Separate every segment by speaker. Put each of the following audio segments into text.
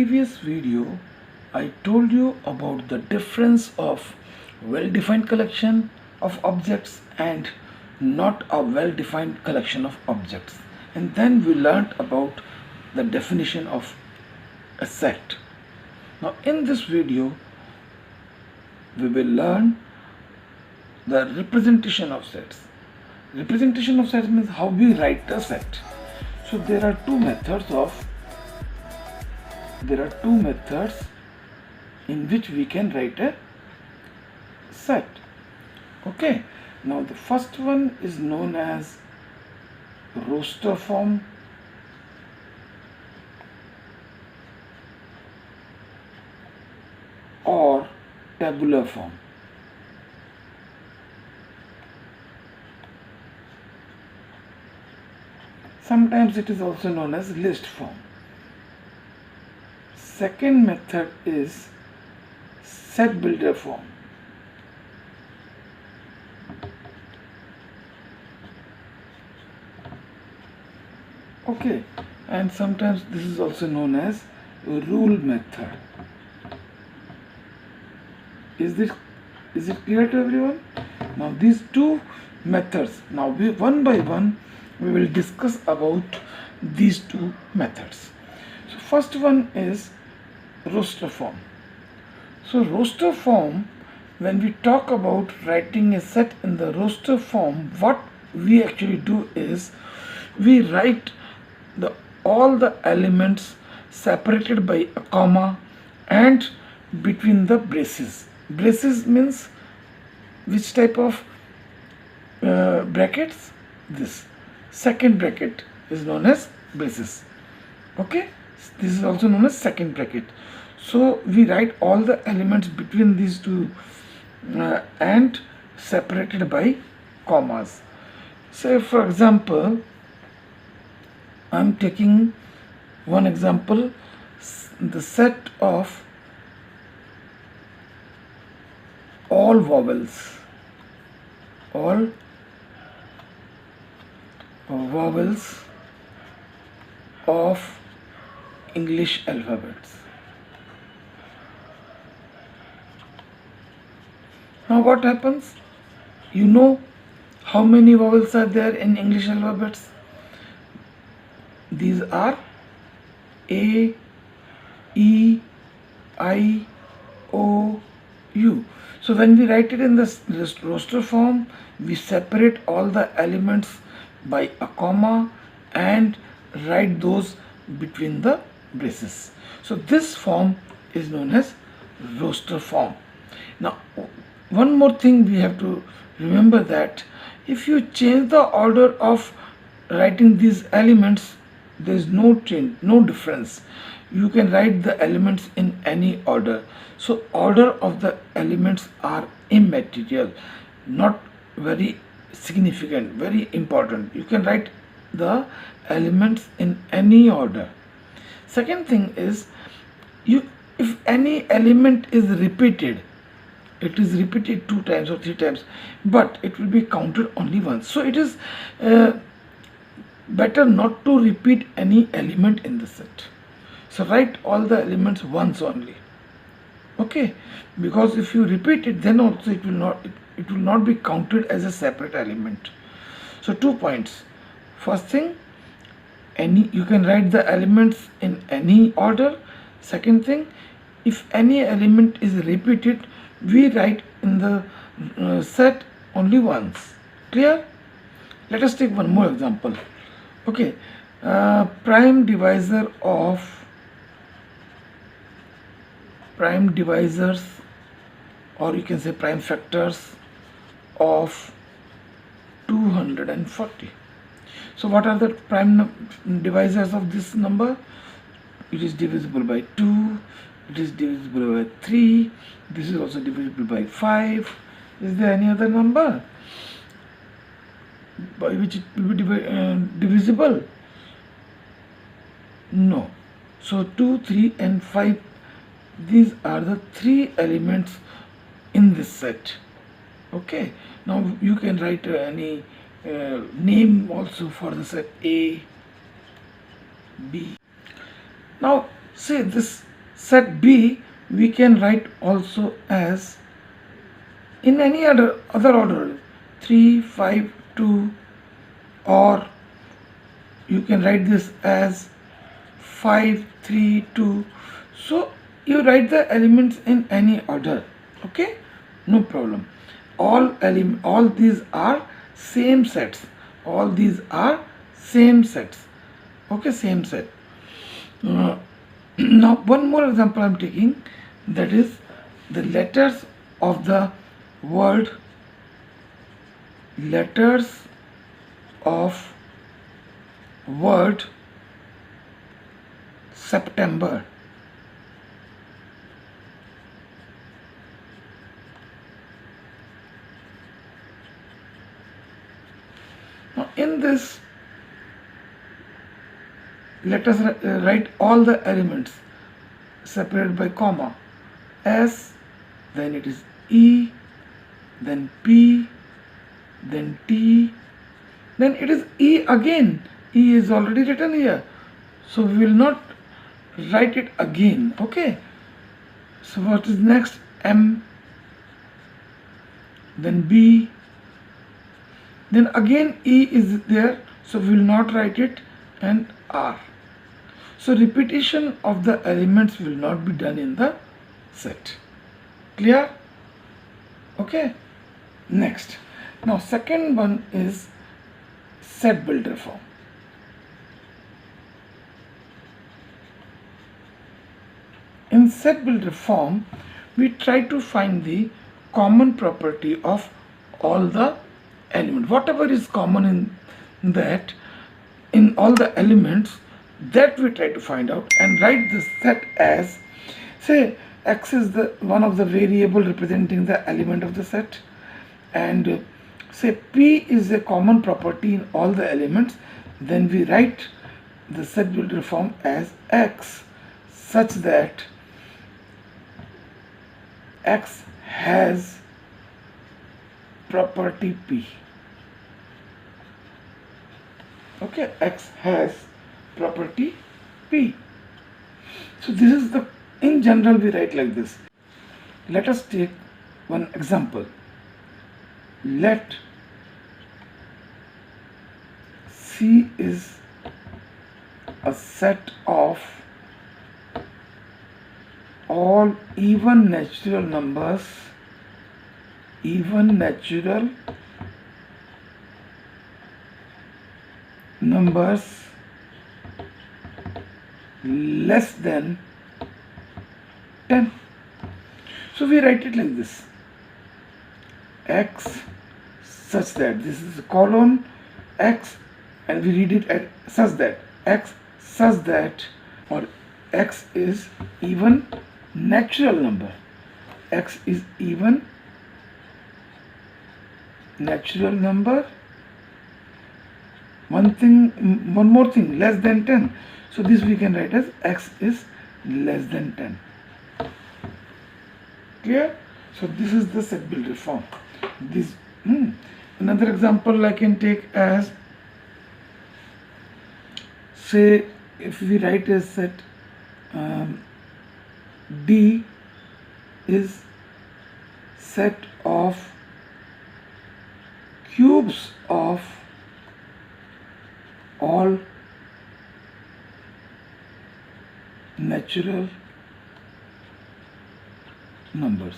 Speaker 1: previous video, I told you about the difference of well-defined collection of objects and not a well-defined collection of objects. And then we learned about the definition of a set. Now in this video, we will learn the representation of sets. Representation of sets means how we write a set. So there are two methods in which we can write a set. Okay, now the first one is known as roster form, or tabular form. Sometimes it is also known as list form. Second method is set builder form. Okay, and sometimes this is also known as rule method. Is it clear to everyone? Now these two methods, now one by one we will discuss about these two methods. So first one is roster form. So roster form, when we talk about writing a set in the roster form, what we actually do is we write all the elements separated by a comma and between the braces. Braces means which type of brackets? This second bracket is known as braces. Okay, this is also known as second bracket. So we write all the elements between these two and separated by commas. Say for example, I'm taking one example, the set of all vowels of English alphabets. Now what happens? You know how many vowels are there in English alphabets? These are A, E, I, O, U. So when we write it in this roster form, we separate all the elements by a comma and write those between the braces. So this form is known as roster form. Now one more thing we have to remember, that if you change the order of writing these elements, there is no change, no difference. You can write the elements in any order. So order of the elements are immaterial, not very significant, very important. You can write the elements in any order. Second thing is, if any element is repeated, it is repeated 2 times or 3 times, but it will be counted only once. So it is better not to repeat any element in the set. So write all the elements once only. Okay, because if you repeat it, then also it will not be counted as a separate element. So 2 points. First thing, you can write the elements in any order. Second thing, if any element is repeated, we write in the set only once. Clear? Let us take one more example. Okay, prime divisors, or you can say prime factors of 240. So what are the prime divisors of this number? It is divisible by 2, it is divisible by 3, this is also divisible by 5. Is there any other number by which it will be divisible? No. So 2, 3 and 5, these are the 3 elements in this set. Okay, now you can write any name also for the set A, B. Now say this Set B we can write also as in any other order 3, 5, 2, or you can write this as 5, 3, 2. So you write the elements in any order. Okay, no problem. All these are same sets. All these are same sets. Okay, same set. Now one more example I'm taking, that is the letters of the word September. Now in this, let us write all the elements separated by comma. S, then it is E, then P, then T, then it is E again. E is already written here, so we will not write it again. Okay, so what is next? M, then B, then again E is there, so we will not write it, and R. So repetition of the elements will not be done in the set. Clear? Okay. Next. Now second one is set builder form. In set builder form, we try to find the common property of all the elements. Whatever is common in that, in all the elements, that we try to find out and write the set as, say, x is the one of the variable representing the element of the set, and say p is a common property in all the elements. Then we write the set builder form as x such that x has property p. Okay, x has property p. So this is the, in general we write like this. Let us take one example. Let C is a set of all even natural numbers less than 10. So we write it like this: x such that, this is a colon, x, and we read it as such that, x such that, or x is even natural number, x is even natural number, one more thing, less than 10. So this we can write as x is less than 10. Clear? So this is the set builder form. This another example I can take as, say, if we write a set D is set of cubes of all natural numbers.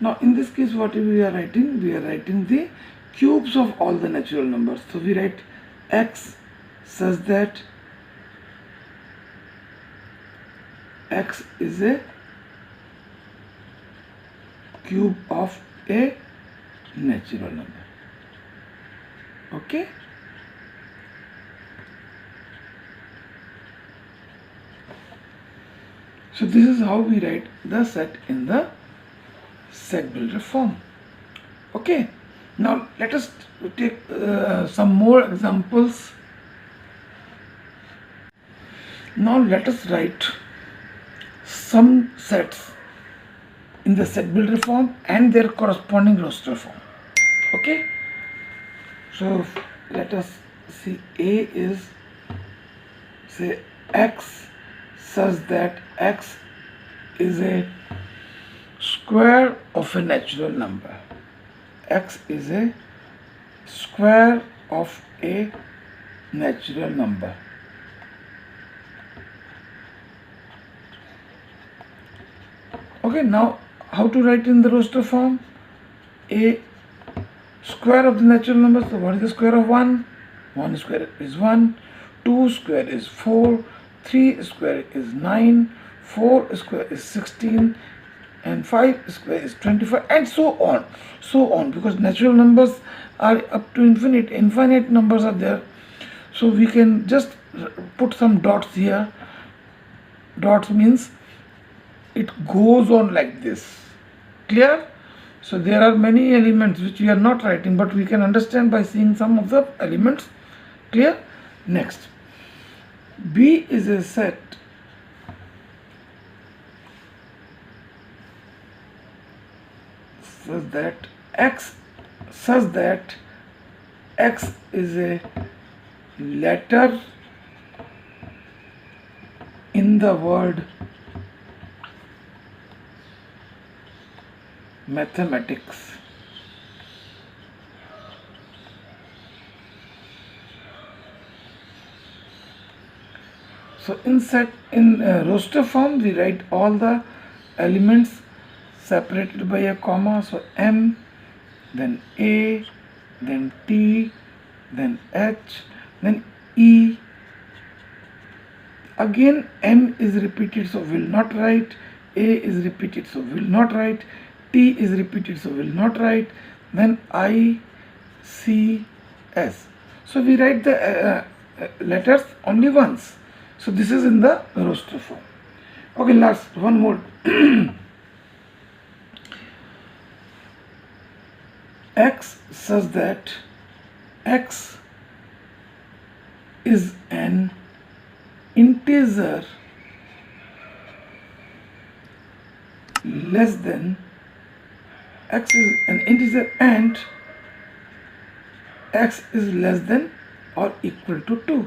Speaker 1: Now in this case what we are writing? We are writing the cubes of all the natural numbers. So we write x such that x is a cube of a natural number. Okay. So this is how we write the set in the set builder form. Okay. Now let us take some more examples. Now let us write some sets in the set builder form and their corresponding roster form. Okay. So let us see, A is, say, x such that x is a square of a natural number. X is a square of a natural number. Okay, now how to write in the roster form? A square of the natural number. So what is the square of 1? 1 square is 1, 2 square is 4, 3 square is 9, 4 square is 16, and 5 square is 25, and so on, because natural numbers are up to infinite numbers are there. So we can just put some dots here. Dots means it goes on like this. Clear? So there are many elements which we are not writing, but we can understand by seeing some of the elements. Clear? Next, B is a set such that X is a letter in the word mathematics. So in roster form, we write all the elements separated by a comma. So M, then A, then T, then H, then E. Again M is repeated, so will not write. A is repeated, so will not write. T is repeated, so will not write. Then I, C, S. So we write the letters only once. So this is in the roster form. Okay, last one more. X such that X is an integer less than X is an integer and X is less than or equal to 2.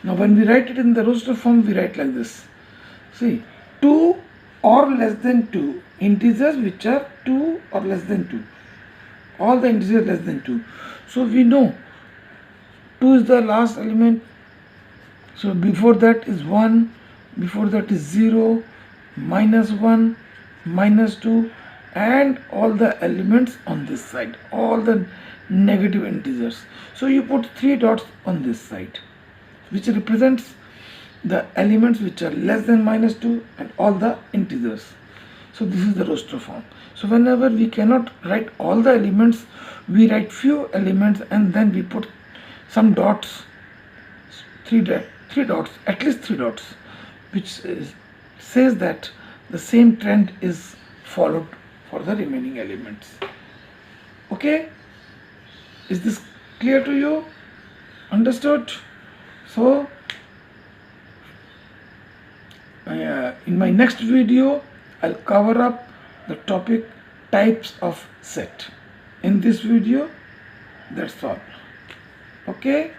Speaker 1: Now when we write it in the roster form, we write like this. See, 2 or less than 2, integers which are 2 or less than 2. All the integers less than 2. So we know 2 is the last element. So before that is 1, before that is 0, minus 1, minus 2, and all the elements on this side, all the negative integers. So you put 3 dots on this side, which represents the elements which are less than minus 2 and all the integers. So this is the roster form. So whenever we cannot write all the elements, we write few elements and then we put some dots, 3 dots, at least 3 dots, which says that the same trend is followed for the remaining elements. Okay? Is this clear to you? Understood? So in my next video, I'll cover up the topic types of set. In this video, that's all. Okay?